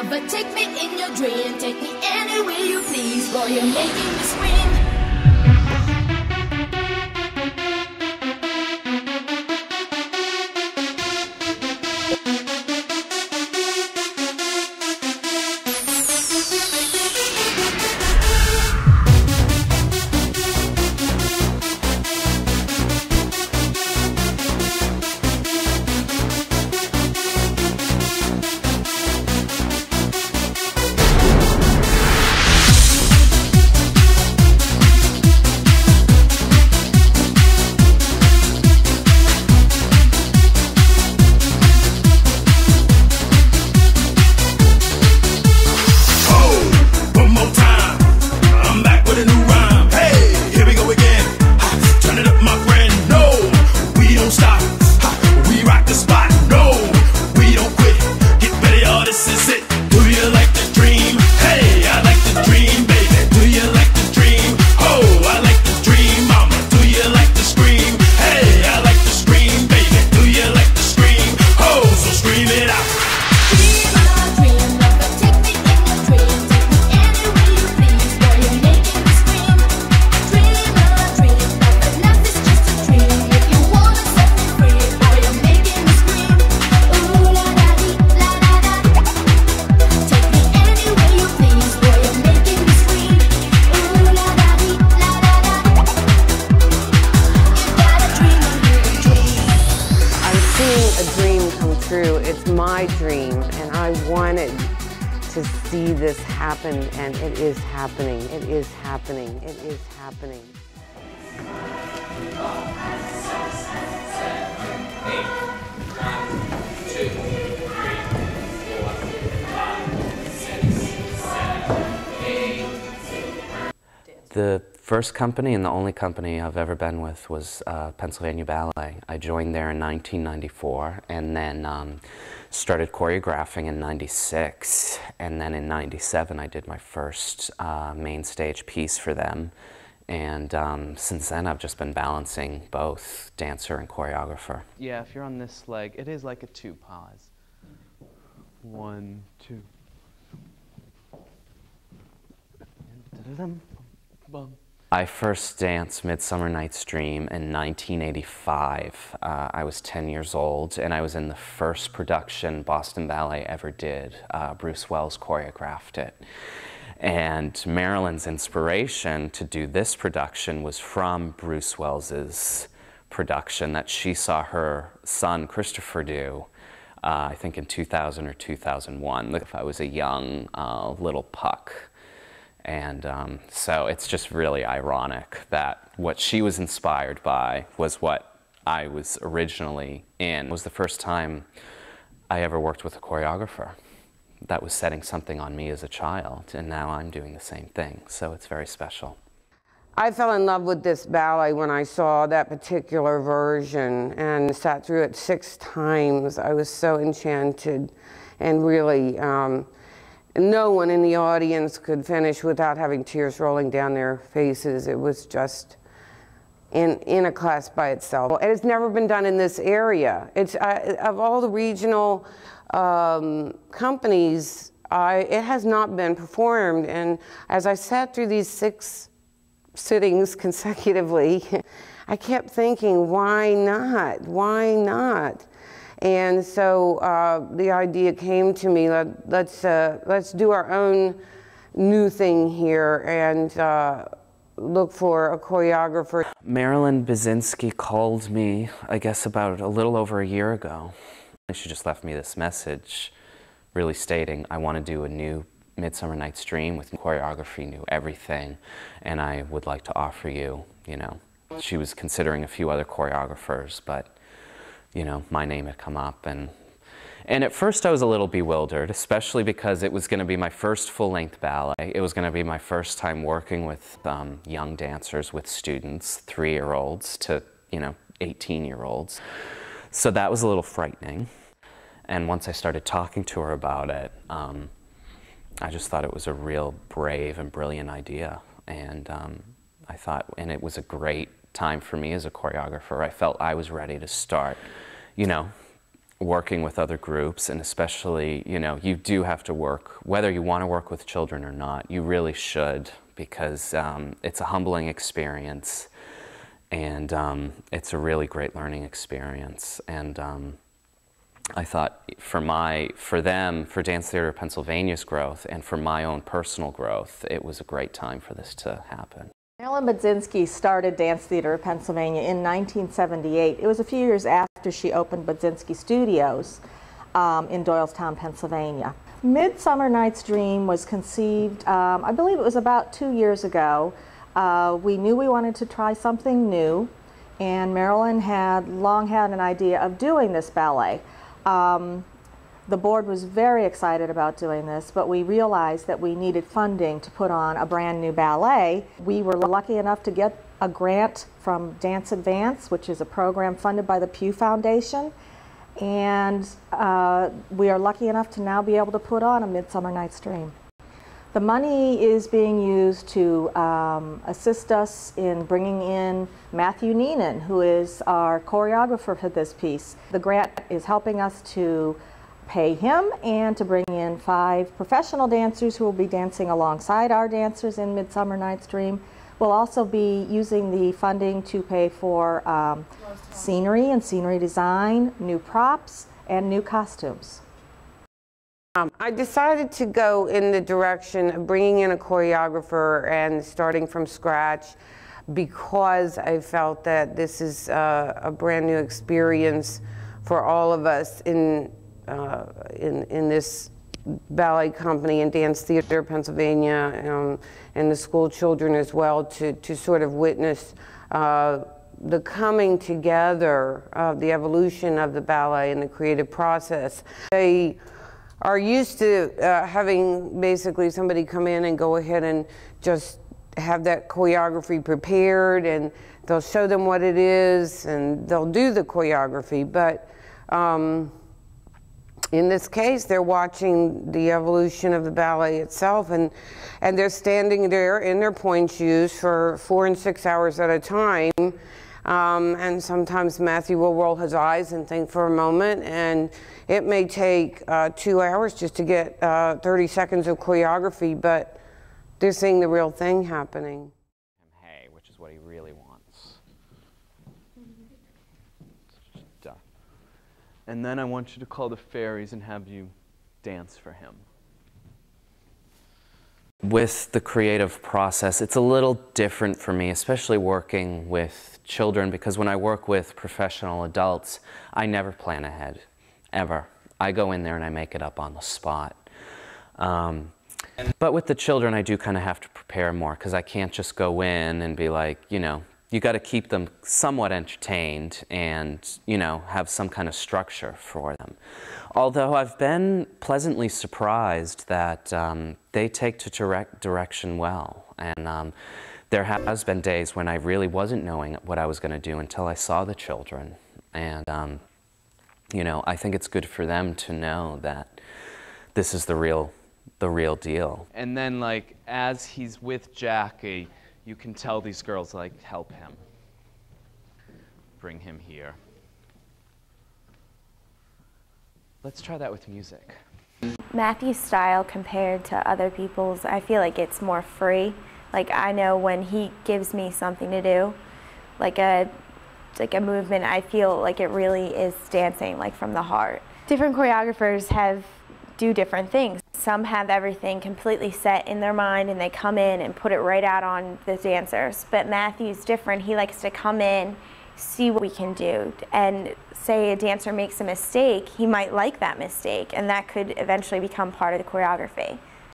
lover, take me in your dream. Take me anywhere you please, boy, you're making me scream. My dream, and I wanted to see this happen, and it is happening. It is happening. It is happening. 8, 1, 2, 3, 4, 5, 6, 7, 8. The first company and the only company I've ever been with was Pennsylvania Ballet. I joined there in 1994 and then started choreographing in 96, and then in 97 I did my first main stage piece for them, and since then I've just been balancing both dancer and choreographer. Yeah, if you're on this leg, it is like a 2 pause. 1, 2. I first danced Midsummer Night's Dream in 1985. I was 10 years old, and I was in the first production Boston Ballet ever did. Bruce Wells choreographed it. And Marilyn's inspiration to do this production was from Bruce Wells's production that she saw her son Christopher do, I think in 2000 or 2001. If I was a young little puck. And so it's just really ironic that what she was inspired by was what I was originally in. It was the first time I ever worked with a choreographer that was setting something on me as a child, and now I'm doing the same thing, so it's very special. I fell in love with this ballet when I saw that particular version and sat through it 6 times. I was so enchanted, and really no one in the audience could finish without having tears rolling down their faces. It was just in a class by itself. And it's never been done in this area. It's of all the regional companies, it has not been performed. And as I sat through these 6 sittings consecutively, I kept thinking, why not? Why not? And so the idea came to me, let's do our own new thing here and look for a choreographer. Marilyn Budzynski called me, I guess about a little over a year ago. She just left me this message really stating, I want to do a new Midsummer Night's Dream with choreography, new everything, and I would like to offer you, you know. She was considering a few other choreographers, but you know, my name had come up, and at first I was a little bewildered, especially because it was going to be my first full-length ballet. It was going to be my first time working with young dancers, with students, 3-year-olds to, you know, 18-year-olds. So that was a little frightening. And once I started talking to her about it, I just thought it was a real brave and brilliant idea. And I thought, and it was a great time for me as a choreographer. I felt I was ready to start, you know, working with other groups, and especially, you know, you do have to work, whether you want to work with children or not, you really should, because it's a humbling experience, and it's a really great learning experience. And I thought for Dance Theater Pennsylvania's growth, and for my own personal growth, it was a great time for this to happen. Marilyn Budzynski started Dance Theater of Pennsylvania in 1978. It was a few years after she opened Budzynski Studios in Doylestown, Pennsylvania. Midsummer Night's Dream was conceived, I believe it was about 2 years ago. We knew we wanted to try something new, and Marilyn had long had an idea of doing this ballet. The board was very excited about doing this, but we realized that we needed funding to put on a brand new ballet. We were lucky enough to get a grant from Dance Advance, which is a program funded by the Pew Foundation, and we are lucky enough to now be able to put on a Midsummer Night's Dream. The money is being used to assist us in bringing in Matthew Neenan, who is our choreographer for this piece. The grant is helping us to pay him and to bring in 5 professional dancers who will be dancing alongside our dancers in Midsummer Night's Dream. We'll also be using the funding to pay for scenery and scenery design, new props, and new costumes. I decided to go in the direction of bringing in a choreographer and starting from scratch, because I felt that this is a brand new experience for all of us in this ballet company and Dance Theater Pennsylvania, and the school children as well, to sort of witness the coming together of the evolution of the ballet and the creative process. They are used to having basically somebody come in and go ahead and just have that choreography prepared, and they'll show them what it is and they'll do the choreography. But in this case, they're watching the evolution of the ballet itself, and they're standing there in their pointe shoes for 4 and 6 hours at a time. And sometimes Matthew will roll his eyes and think for a moment, and it may take 2 hours just to get 30 seconds of choreography, but they're seeing the real thing happening. Hey, which is what he really wants. Duh. And then I want you to call the fairies and have you dance for him. With the creative process, it's a little different for me, especially working with children, because when I work with professional adults, I never plan ahead, ever. I go in there and I make it up on the spot. But with the children, I do kind of have to prepare more, because I can't just go in and be like, you know, you got to keep them somewhat entertained and, you know, have some kind of structure for them. Although I've been pleasantly surprised that they take to direction well. And there has been days when I really wasn't knowing what I was going to do until I saw the children. And, you know, I think it's good for them to know that this is the real deal. And then, like, as he's with Jackie, you can tell these girls, like, help him. Bring him here. Let's try that with music. Matthew's style compared to other people's, I feel like it's more free. Like, I know when he gives me something to do, like a movement, I feel like it really is dancing, like, from the heart. Different choreographers do different things. Some have everything completely set in their mind and they come in and put it right out on the dancers. But Matthew's different. He likes to come in, see what we can do, and say a dancer makes a mistake, he might like that mistake, and that could eventually become part of the choreography.